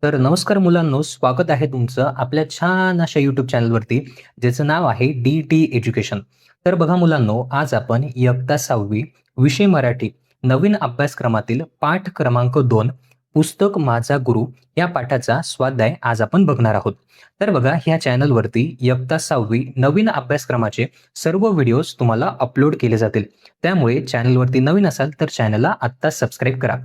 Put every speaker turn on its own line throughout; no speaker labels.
तर नमस्कार मुलांनो, स्वागत आहे तुमचं आपल्या छान अशा YouTube चॅनलवरती, ज्याचं नाव आहे डी-टी एज्युकेशन. तर बघा मुलांनो, आज आपण इयत्ता 6वी विषय मराठी नवीन अभ्यासक्रमातील पाठ क्रमांक 2 पुस्तक माझा गुरु या पाठाचा स्वाध्याय आज आपण बघणार आहोत. तर बघा, ह्या चॅनलवरती इयत्ता 6वी नवीन अभ्यासक्रमाचे सर्व व्हिडिओज तुम्हाला अपलोड केले जातील. त्यामुळे चॅनलवरती नवीन असाल तर चॅनलला आत्ता सबस्क्राईब करा.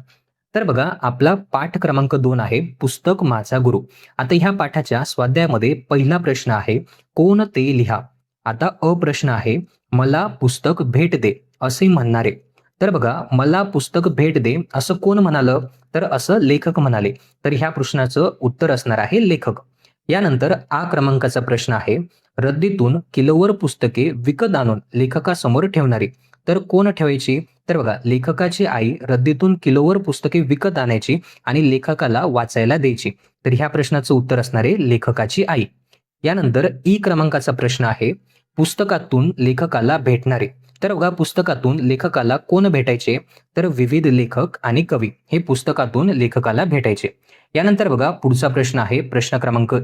तर बघा, आपला पाठ क्रमांक 2 आहे पुस्तक माझा गुरु. आता ह्या पाठाच्या स्वाध्यायामध्ये पहिला प्रश्न आहे, कोण ते लिहा. आता प्रश्न आहे, मला पुस्तक भेट दे असे म्हणणारे. तर बघा, मला पुस्तक भेट दे असं कोण म्हणालं, तर असं लेखक म्हणाले. तर ह्या प्रश्नाचं उत्तर असणार आहे लेखक. यानंतर क्रमांकाचा प्रश्न आहे, रद्दीतून किलोवर पुस्तके विकत आणून लेखकासमोर ठेवणारी. तर कोण ठेवायची, तर बघा, लेखकाची आई रद्दीतून किलोवर पुस्तके विकत आणायची आणि लेखकाला वाचायला द्यायची. तर ह्या प्रश्नाचं उत्तर असणार आहे लेखकाची आई. यानंतर क्रमांकाचा प्रश्न आहे, पुस्तकातून लेखकाला भेटणारे. तर बघा, पुस्तकातून लेखकाला कोण भेटायचे, तर विविध लेखक आणि कवी हे पुस्तकातून लेखकाला भेटायचे. यानंतर बघा, पुढचा प्रश्न आहे प्रश्न क्रमांक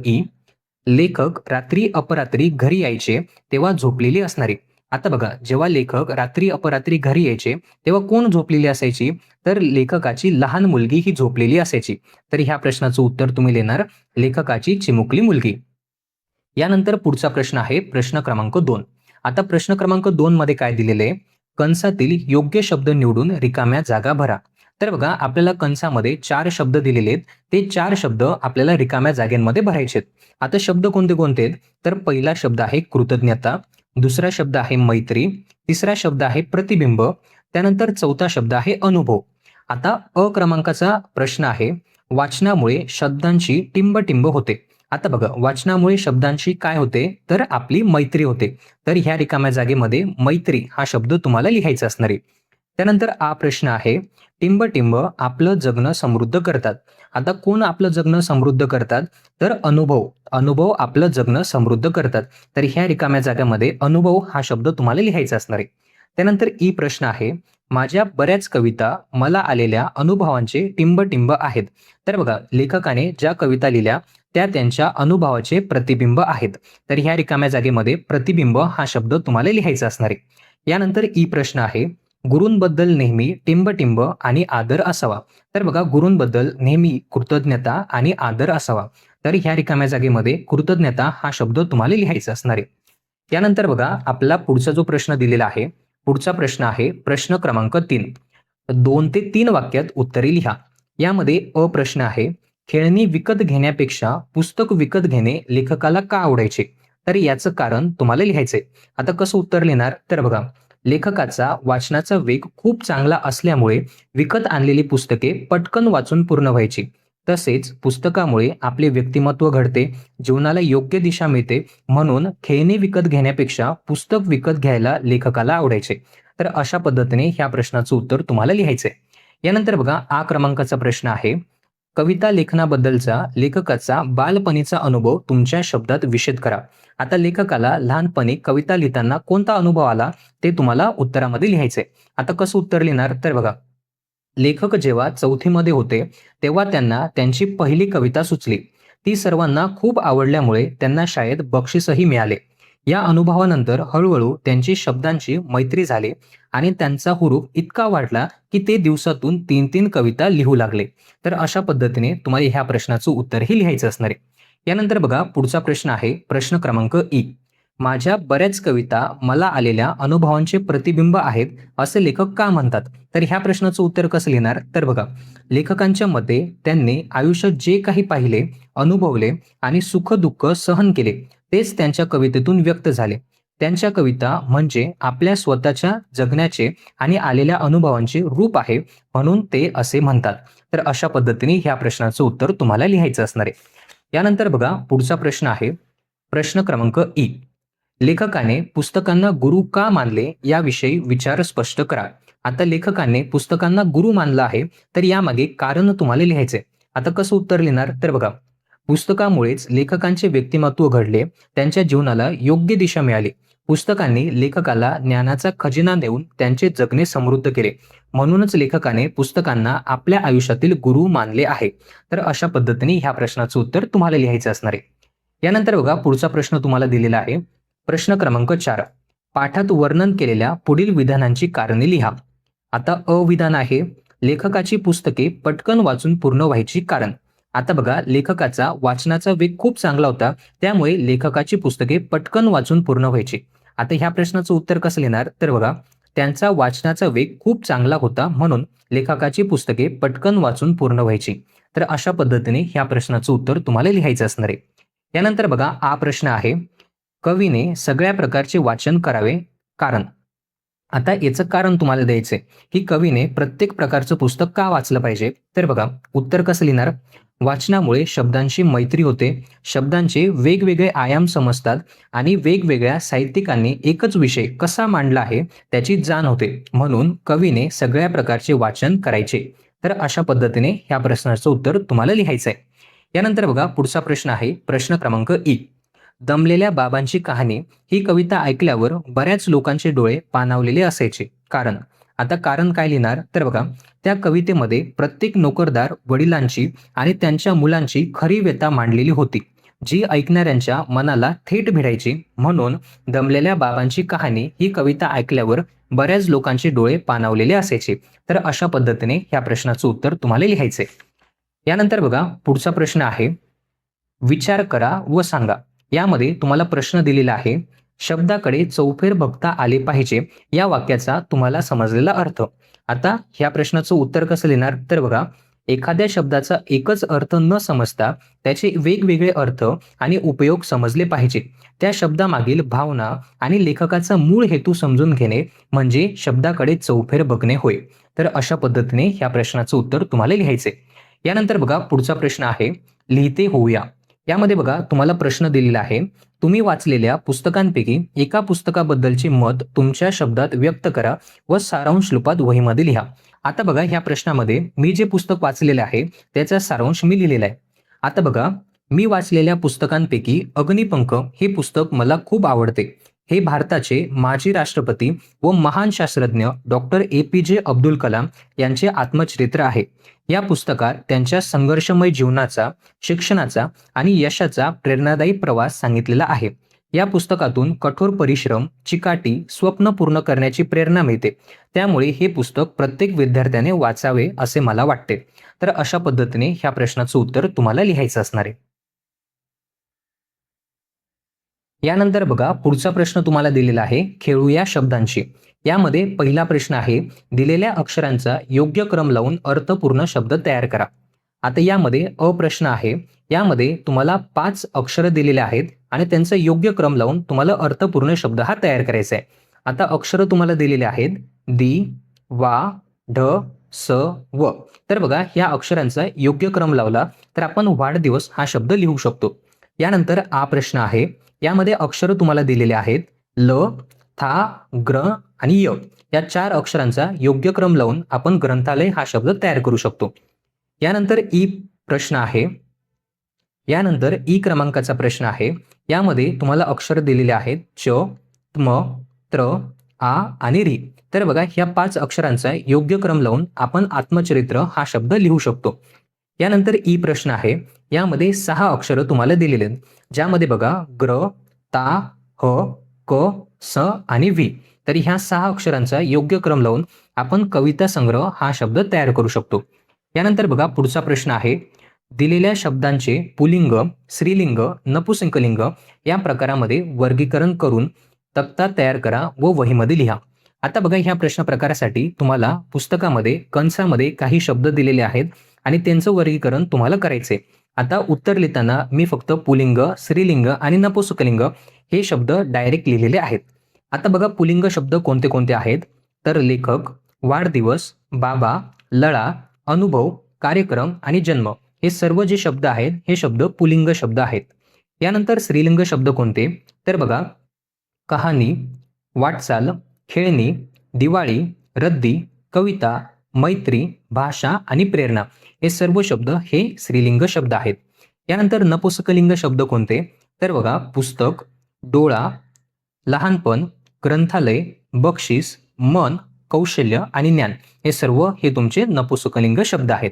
लेखक रात्री अपरात्री घरी यायचे तेव्हा झोपलेली असणारी. आता बघा, जेव्हा लेखक रात्री अपरात्री घरी यायचे तेव्हा कोण झोपलेली असायची, तर लेखकाची लहान मुलगी ही झोपलेली असायची. तर ह्या प्रश्नाचं उत्तर तुम्ही लिहिणार लेखकाची चिमुकली मुलगी. यानंतर पुढचा प्रश्न आहे प्रश्न क्रमांक 2. आता प्रश्न क्रमांक 2 मध्ये काय दिलेलं आहे, कंसातील योग्य शब्द निवडून रिकाम्या जागा भरा. तर बघा, आपल्याला कंसामध्ये 4 शब्द दिलेले आहेत. ते 4 शब्द आपल्याला रिकाम्या जागेमध्ये भरायचे आहेत. आता शब्द कोणते कोणते आहेत, तर पहिला शब्द आहे कृतज्ञता, दुसरा शब्द आहे मैत्री, तिसरा शब्द आहे प्रतिबिंब, त्यानंतर चौथा शब्द आहे अनुभव. आता क्रमांकाचा प्रश्न आहे, वाचनामुळे शब्दांची टिंबटिंब होते. आता बघा, वाचनामुळे शब्दांची काय होते, तर आपली मैत्री होते. तर ह्या रिकाम्या जागेमध्ये मैत्री हा शब्द तुम्हाला लिहायचा असणार आहे. त्यानंतर प्रश्न आहे, टिंबटिंब आपलं जगणं समृद्ध करतात. आता कोण आपलं जगणं समृद्ध करतात, तर अनुभव. अनुभव आपलं जगणं समृद्ध करतात. तर ह्या रिकाम्या जागेमध्ये अनुभव हा शब्द तुम्हाला लिहायचा असणार आहे. त्यानंतर प्रश्न आहे, माझ्या बऱ्याच कविता मला आलेल्या अनुभवांचे टिंबटिंब आहेत. तर बघा, लेखकाने ज्या कविता लिहिल्या त्या त्यांच्या अनुभवाचे प्रतिबिंब आहेत. तर ह्या रिकाम्या जागेमध्ये प्रतिबिंब हा शब्द तुम्हाला लिहायचा असणार आहे. यानंतर प्रश्न आहे, गुरूंबद्दल नेहमी टिंबटिंब आणि आदर असावा. तर बघा, गुरूंबद्दल नेहमी कृतज्ञता आणि आदर असावा. तर ह्या रिकाम्या जागेमध्ये कृतज्ञता हा शब्द तुम्हाला लिहायचा असणार आहे. यानंतर बघा, आपला पुढचा जो प्रश्न दिलेला आहे, पुढचा प्रश्न आहे प्रश्न क्रमांक 3. 2 ते 3 वाक्यात उत्तरे लिहा. यामध्ये प्रश्न आहे, खेळणी विकत घेण्यापेक्षा पुस्तक विकत घेणे लेखकाला का आवडायचे. तर याचं कारण तुम्हाला लिहायचंय. आता कसं उत्तर लिहिणार, तर बघा, लेखकाचा वाचनाचा वेग खूप चांगला असल्यामुळे विकत आणलेली पुस्तके पटकन वाचून पूर्ण व्हायची. तसेच पुस्तकामुळे आपले व्यक्तिमत्व घडते, जीवनाला योग्य दिशा मिळते, म्हणून खेळणी विकत घेण्यापेक्षा पुस्तक विकत घ्यायला लेखकाला आवडायचे. तर अशा पद्धतीने ह्या प्रश्नाचं उत्तर तुम्हाला लिहायचंय. यानंतर बघा, क्रमांकाचा प्रश्न आहे, कविता लेखनाबद्दलचा लेखकाचा बालपणीचा अनुभव तुमच्या शब्दात विशद करा. आता लेखकाला लहानपणी कविता लिहिताना कोणता अनुभव आला ते तुम्हाला उत्तरामध्ये लिहायचंय. आता कसं उत्तर लिहिणार, तर बघा, लेखक जेव्हा 4थीमध्ये होते तेव्हा त्यांना त्यांची पहिली कविता सुचली. ती सर्वांना खूप आवडल्यामुळे त्यांना शाळेत बक्षीसही मिळाले. या अनुभवानंतर हळूहळू त्यांची शब्दांची मैत्री झाली आणि त्यांचा हुरूप इतका वाढला की ते दिवसातून 3-3 कविता लिहू लागले. तर अशा पद्धतीने तुम्हाला ह्या प्रश्नाचं उत्तरही लिहायचं असणार आहे. यानंतर बघा, पुढचा प्रश्न आहे प्रश्न क्रमांक माझ्या बऱ्याच कविता मला आलेल्या अनुभवांचे प्रतिबिंब आहेत असे लेखक का म्हणतात. तर ह्या प्रश्नाचं उत्तर कसं लिहिणार, तर बघा, लेखकांच्या मते त्यांनी आयुष्यात जे काही पाहिले, अनुभवले आणि सुख दुःख सहन केले तेच त्यांच्या कवितेतून व्यक्त झाले. त्यांच्या कविता म्हणजे आपल्या स्वतःच्या जगण्याचे आणि आलेल्या अनुभवांचे रूप आहे, म्हणून ते असे म्हणतात. तर अशा पद्धतीने ह्या प्रश्नाचं उत्तर तुम्हाला लिहायचं असणार आहे. यानंतर बघा, पुढचा प्रश्न आहे प्रश्न क्रमांक लेखकाने पुस्तकांना गुरु का मानले याविषयी विचार स्पष्ट करा. आता लेखकाने पुस्तकांना गुरु मानलं आहे, तर यामागे कारण तुम्हाला लिहायचंय. आता कसं उत्तर लिहिणार, तर बघा, पुस्तकामुळेच लेखकांचे व्यक्तिमत्व घडले, त्यांच्या जीवनाला योग्य दिशा मिळाली, पुस्तकांनी लेखकाला ज्ञानाचा खजिना देऊन त्यांचे जगणे समृद्ध केले. म्हणूनच लेखकाने पुस्तकांना आपल्या आयुष्यातील गुरु मानले आहे. तर अशा पद्धतीने ह्या प्रश्नाचं उत्तर तुम्हाला लिहायचं असणार आहे. यानंतर बघा पुढचा प्रश्न तुम्हाला दिलेला आहे. प्रश्न क्रमांक 4. पाठात वर्णन केलेल्या पुढील विधानांची कारणे लिहा. आता विधान आहे, लेखकाची पुस्तके पटकन वाचून पूर्ण व्हायची कारण. आता बघा लेखकाचा वाचनाचा वेग खूप चांगला होता, त्यामुळे लेखकाची पुस्तके पटकन वाचून पूर्ण व्हायची. आता ह्या प्रश्नाचं उत्तर कसं लिहिणार, तर बघा त्यांचा वाचनाचा वेग खूप चांगला होता म्हणून लेखकाची पुस्तके पटकन वाचून पूर्ण व्हायची. तर अशा पद्धतीने ह्या प्रश्नाचं उत्तर तुम्हाला लिहायचं असणार आहे. यानंतर बघा हा प्रश्न आहे, कवीने सगळ्या प्रकारचे वाचन करावे कारण. आता याचं कारण तुम्हाला द्यायचंय की कवीने प्रत्येक प्रकारचं पुस्तक का वाचलं पाहिजे. तर बघा उत्तर कसं लिहिणार, वाचनामुळे शब्दांशी मैत्री होते, शब्दांचे वेगवेगळे आयाम समजतात आणि वेगवेगळ्या साहित्यिकांनी एकच विषय कसा मांडला आहे त्याची जाण होते, म्हणून कवीने सगळ्या प्रकारचे वाचन करायचे. तर अशा पद्धतीने ह्या प्रश्नाचं उत्तर तुम्हाला लिहायचं आहे. यानंतर बघा पुढचा प्रश्न आहे प्रश्न क्रमांक 1. दमलेल्या बाबांची कहाणी ही कविता ऐकल्यावर बऱ्याच लोकांचे डोळे पाणावलेले असायचे कारण. आता कारण काय लिहिणार, तर बघा त्या कवितेमध्ये प्रत्येक नोकरदार वडिलांची आणि त्यांच्या मुलांची खरी व्यथा मांडलेली होती, जी ऐकणाऱ्यांच्या मनाला थेट भिडायची. म्हणून दमलेल्या बाबांची कहाणी ही कविता ऐकल्यावर बऱ्याच लोकांचे डोळे पाणावलेले असायचे. तर अशा पद्धतीने ह्या प्रश्नाचं उत्तर तुम्हाला लिहायचंय. यानंतर बघा पुढचा प्रश्न आहे, विचार करा व सांगा. यामध्ये तुम्हाला प्रश्न दिलेला आहे, शब्दाकडे चौफेर बघता आले पाहिजे या वाक्याचा तुम्हाला समजलेला अर्थ. आता ह्या प्रश्नाचं उत्तर कसं लिहिणार, तर बघा एखाद्या शब्दाचा एकच अर्थ न समजता त्याचे वेगवेगळे अर्थ आणि उपयोग समजले पाहिजे. त्या शब्दामागील भावना आणि लेखकाचा मूळ हेतू समजून घेणे म्हणजे शब्दाकडे चौफेर बघणे होय. तर अशा पद्धतीने ह्या प्रश्नाचं उत्तर तुम्हाला लिहायचे. यानंतर बघा पुढचा प्रश्न आहे, लिहिते होऊया. यामध्ये बघा तुम्हाला प्रश्न दिलेला आहे, तुम्ही वाचलेल्या पुस्तकांपैकी एका पुस्तकाबद्दलचे मत तुमच्या शब्दात व्यक्त करा व सारांश रूपात वहीमध्ये लिहा. आता बघा ह्या प्रश्नामध्ये मी जे पुस्तक वाचलेले आहे त्याचा सारांश मी लिहिलेला आहे. आता बघा मी वाचलेल्या पुस्तकांपैकी अग्निपंख हे पुस्तक मला खूप आवडते. हे भारताचे माजी राष्ट्रपती व महान शास्त्रज्ञ डॉक्टर APJ अब्दुल कलाम यांचे आत्मचरित्र आहे. या पुस्तकात त्यांच्या संघर्षमय जीवनाचा, शिक्षणाचा आणि यशाचा प्रेरणादायी प्रवास सांगितलेला आहे. या पुस्तकातून कठोर परिश्रम, चिकाटी, स्वप्न पूर्ण करण्याची प्रेरणा मिळते. त्यामुळे हे पुस्तक प्रत्येक विद्यार्थ्याने वाचावे असे मला वाटते. तर अशा पद्धतीने ह्या प्रश्नाचं उत्तर तुम्हाला लिहायचं असणार आहे. यानंतर बघा पुढचा प्रश्न तुम्हाला दिलेला आहे, खेळूया शब्दांशी. यामध्ये पहिला प्रश्न आहे, दिलेल्या अक्षरांचा योग्य क्रम लावून अर्थपूर्ण शब्द तयार करा. आता यामध्ये प्रश्न आहे, यामध्ये तुम्हाला 5 अक्षरं दिलेले आहेत आणि त्यांचा योग्य क्रम लावून तुम्हाला अर्थपूर्ण शब्द हा तयार करायचा आहे. आता अक्षरं तुम्हाला दिलेले आहेत, दी, वा, ढ, स, व. तर बघा ह्या अक्षरांचा योग्य क्रम लावला तर आपण वाढदिवस हा शब्द लिहू शकतो. यानंतर प्रश्न आहे, यामध्ये अक्षर तुम्हाला दिलेले आहेत, ल, था, ग्र आणि य. या 4 अक्षरांचा योग्य क्रम लावून आपण ग्रंथालय हा शब्द तयार करू शकतो. यानंतर प्रश्न आहे, यानंतर क्रमांकाचा प्रश्न आहे. यामध्ये तुम्हाला अक्षर दिलेले आहेत, च, त्म, त्र, आ आणि री. तर बघा ह्या 5 अक्षरांचा योग्य क्रम लावून आपण आत्मचरित्र हा शब्द लिहू शकतो. यानंतर प्रश्न आहे, यामध्ये 6 अक्षर तुम्हाला दिलेले आहेत, ज्यामध्ये बघा ग्र, ता, ह, क, स आणि व्ही. तर ह्या 6 अक्षरांचा योग्य क्रम लावून आपण कविता संग्रह हा शब्द तयार करू शकतो. यानंतर बघा पुढचा प्रश्न आहे, दिलेल्या शब्दांचे पुल्लिंग, स्त्रीलिंग, नपुंसकलिंग या प्रकारामध्ये वर्गीकरण करून तक्ता तयार करा व वहीमध्ये लिहा. आता बघा ह्या प्रश्न प्रकारासाठी तुम्हाला पुस्तकामध्ये कंसामध्ये काही शब्द दिलेले आहेत आणि त्यांचं वर्गीकरण तुम्हाला करायचे. आता उत्तर लिहिताना मी फक्त पुल्लिंग, स्त्रीलिंग आणि नपुंसकलिंग हे शब्द डायरेक्ट लिहिलेले आहेत. आता बघा पुल्लिंग शब्द कोणते कोणते आहेत, तर लेखक, वाढदिवस, बाबा, लळा, अनुभव, कार्यक्रम आणि जन्म हे सर्व जे शब्द आहेत हे शब्द पुल्लिंग शब्द आहेत. यानंतर स्त्रीलिंग शब्द कोणते, तर बघा कहाणी, वाटचाल, खेळणी, दिवाळी, रद्दी, कविता, मैत्री, भाषा आणि प्रेरणा हे सर्व शब्द हे स्त्रीलिंग शब्द आहेत. यानंतर नपुंसकलिंग शब्द कोणते, तर बघा पुस्तक, डोळा, लहानपण, ग्रंथालय, बक्षीस, मन, कौशल्य आणि ज्ञान हे सर्व हे तुमचे नपुंसकलिंग शब्द आहेत.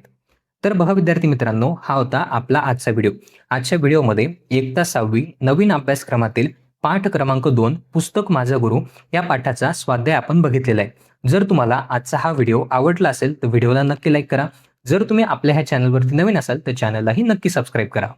तर बघा विद्यार्थी मित्रांनो, हा होता आपला आजचा व्हिडिओ. आजच्या व्हिडिओमध्ये इयत्ता 6वी नवीन अभ्यासक्रमातील पाठ क्रमांक 2 पुस्तक माझा गुरु या पाठाचा स्वाध्याय आपण बघितलेला आहे. जर तुम्हाला आजचा हा व्हिडिओ आवडला असेल तर व्हिडिओला नक्की लाईक करा. जर तुम्ही आपल्या ह्या चॅनलवरती नवीन असाल तर चॅनललाही नक्की सबस्क्राईब करा.